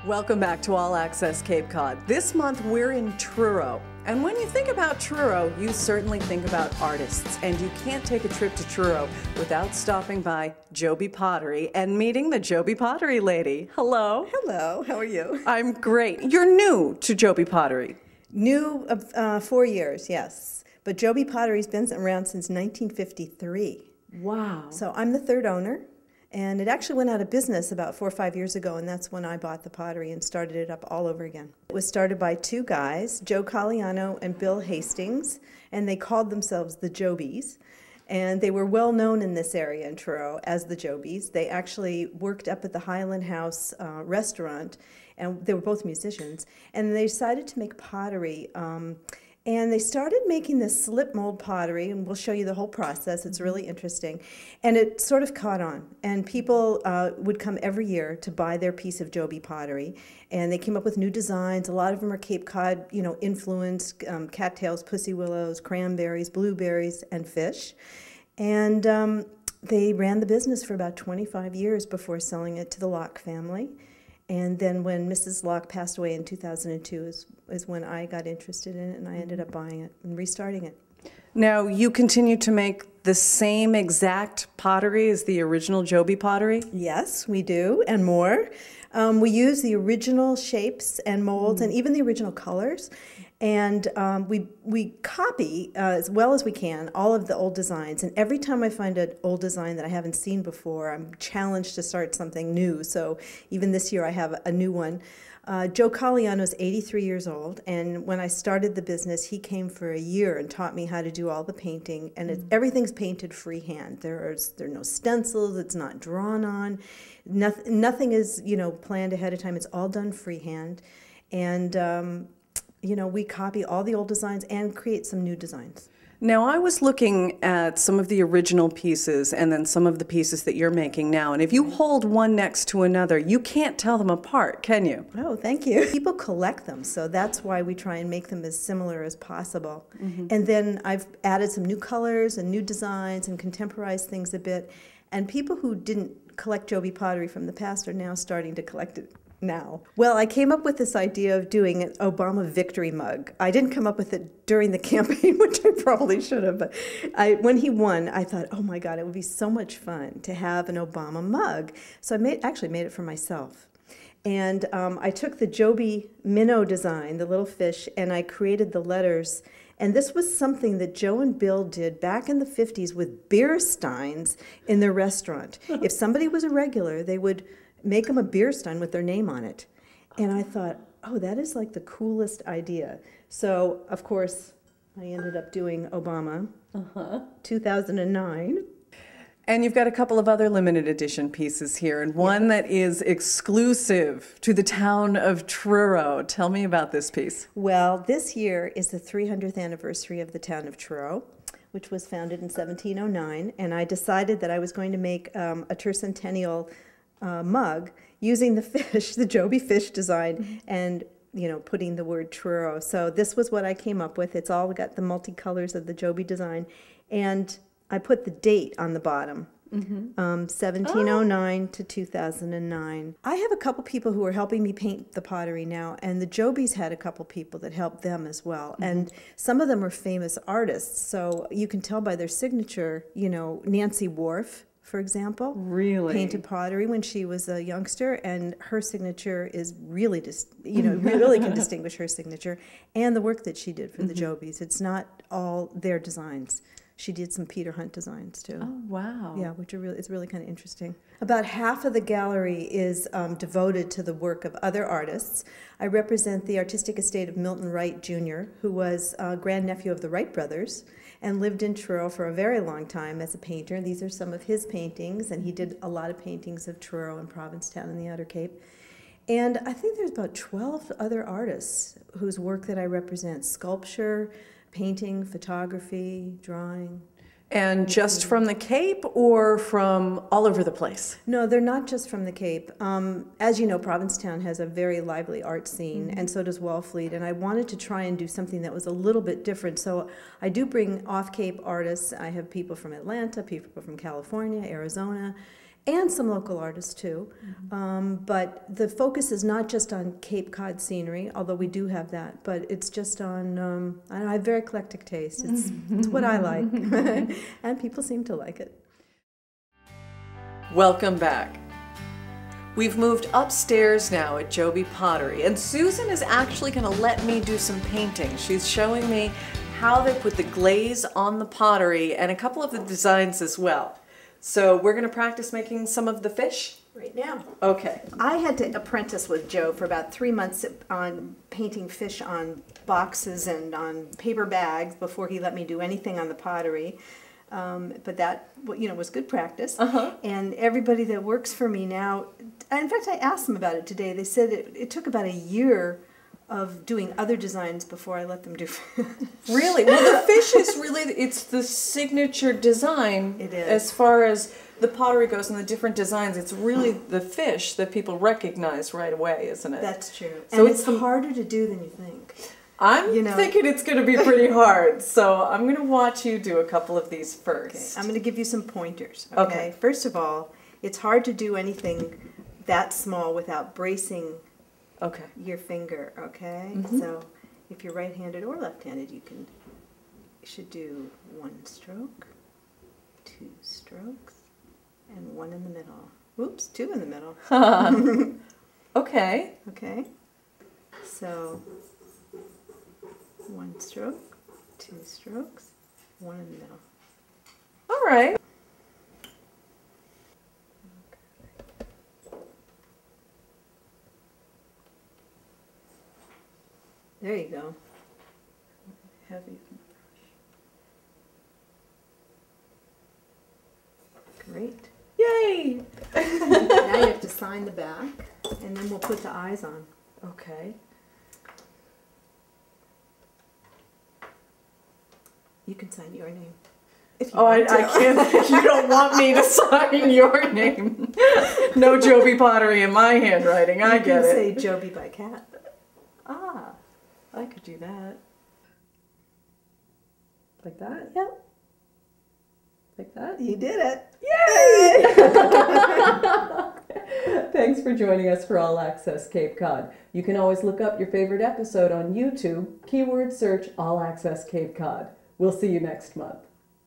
Welcome back to All Access Cape Cod. This month we're in Truro. And when you think about Truro, you certainly think about artists. And you can't take a trip to Truro without stopping by Jobi Pottery and meeting the Jobi Pottery lady. Hello. Hello, how are you? I'm great. You're new to Jobi Pottery. New 4 years, yes. But Jobi Pottery's been around since 1953. Wow. So I'm the third owner. And it actually went out of business about 4 or 5 years ago, and that's when I bought the pottery and started it up all over again. It was started by two guys, Joe Colliano and Bill Hastings, and they called themselves the Jobis. And they were well known in this area in Truro as the Jobis. They actually worked up at the Highland House restaurant, and they were both musicians. And they decided to make pottery. And they started making this slip mold pottery, and we'll show you the whole process. It's really interesting. And it sort of caught on. And people would come every year to buy their piece of Jobi pottery. And they came up with new designs. A lot of them are Cape Cod, influenced, cattails, pussy willows, cranberries, blueberries, and fish. And they ran the business for about 25 years before selling it to the Locke family. And then when Mrs. Locke passed away in 2002 is when I got interested in it, and I ended up buying it and restarting it. Now, you continue to make the same exact pottery as the original Jobi pottery? Yes, we do, and more. We use the original shapes and molds and even the original colors. And we copy, as well as we can, all of the old designs. And every time I find an old design that I haven't seen before, I'm challenged to start something new. So even this year I have a new one. Joe Colliano is 83 years old, and when I started the business, he came for a year and taught me how to do all the painting. And everything's painted freehand. There are no stencils. It's not drawn on. Nothing is planned ahead of time. It's all done freehand. And we copy all the old designs and create some new designs. Now, I was looking at some of the original pieces and then some of the pieces that you're making now. And if you hold one next to another, you can't tell them apart, can you? Oh, thank you. People collect them, so that's why we try and make them as similar as possible. And then I've added some new colors and new designs and contemporized things a bit. And people who didn't collect Jobi pottery from the past are now starting to collect it now. Well, I came up with this idea of doing an Obama victory mug. I didn't come up with it during the campaign, which I probably should have, but when he won, I thought, oh my God, it would be so much fun to have an Obama mug. So I actually made it for myself. And I took the Jobi minnow design, the little fish, and I created the letters. And this was something that Joe and Bill did back in the 50s with beer steins in their restaurant. If somebody was a regular, they would make them a beer stein with their name on it. And I thought, oh, that is like the coolest idea. So, of course, I ended up doing Obama, 2009. And you've got a couple of other limited edition pieces here, and one that is exclusive to the town of Truro. Tell me about this piece. Well, this year is the 300th anniversary of the town of Truro, which was founded in 1709. And I decided that I was going to make a tercentennial mug using the fish, the Jobi fish design, and putting the word Truro. So this was what I came up with. It's all got the multicolors of the Jobi design, and I put the date on the bottom. 1709 to 2009. I have a couple people who are helping me paint the pottery now, and the Jobis had a couple people that helped them as well. And some of them are famous artists, so you can tell by their signature. Nancy Wharf, for example, really painted pottery when she was a youngster, and her signature is really really can distinguish her signature and the work that she did for the Jobis. It's not all their designs. She did some Peter Hunt designs too. Oh, wow. Yeah, which are it's really kind of interesting. About half of the gallery is devoted to the work of other artists. I represent the artistic estate of Milton Wright Jr., who was a grandnephew of the Wright brothers and lived in Truro for a very long time as a painter. These are some of his paintings, and he did a lot of paintings of Truro and Provincetown and the Outer Cape. And I think there's about 12 other artists whose work that I represent: sculpture, painting, photography, drawing. And just from the Cape or from all over the place? No, they're not just from the Cape. As you know, Provincetown has a very lively art scene, and so does Wellfleet. And I wanted to try and do something that was a little bit different. So I do bring off-Cape artists. I have people from Atlanta, people from California, Arizona. and some local artists too. But the focus is not just on Cape Cod scenery, although we do have that, but it's just on, I don't know, I have very eclectic taste. It's what I like, and people seem to like it. Welcome back. We've moved upstairs now at Jobi Pottery, and Susan is actually going to let me do some painting. She's showing me how they put the glaze on the pottery and a couple of the designs as well. So we're going to practice making some of the fish Right now. Okay. I had to apprentice with Joe for about 3 months on painting fish on boxes and on paper bags before he let me do anything on the pottery. But that, was good practice. And everybody that works for me now, in fact, I asked them about it today. They said it took about a year of doing other designs before I let them do fish. Really? Well, the fish is really, it's the signature design. It is. As far as the pottery goes and the different designs, it's really the fish that people recognize right away, isn't it? That's true. So and it's harder to do than you think. I'm thinking it's going to be pretty hard, so I'm going to watch you do a couple of these first. Okay. I'm going to give you some pointers. Okay. First of all, it's hard to do anything that small without bracing your finger. Okay. So if you're right-handed or left-handed, you should do 1 stroke, 2 strokes, and 1 in the middle. Oops, 2 in the middle. Okay. Okay. So 1 stroke, 2 strokes, 1 in the middle. All right. There you go. Heavy. Great. Yay! Now you have to sign the back, and then we'll put the eyes on. Okay. You can sign your name. I can't. You don't want me to sign your name. No Jobi Pottery in my handwriting. I get it. You can say Jobi by Cat. Ah, I could do that. Like that? Yep. Like that? You did it. Yay! Thanks for joining us for All Access Cape Cod. You can always look up your favorite episode on YouTube. Keyword search All Access Cape Cod. We'll see you next month.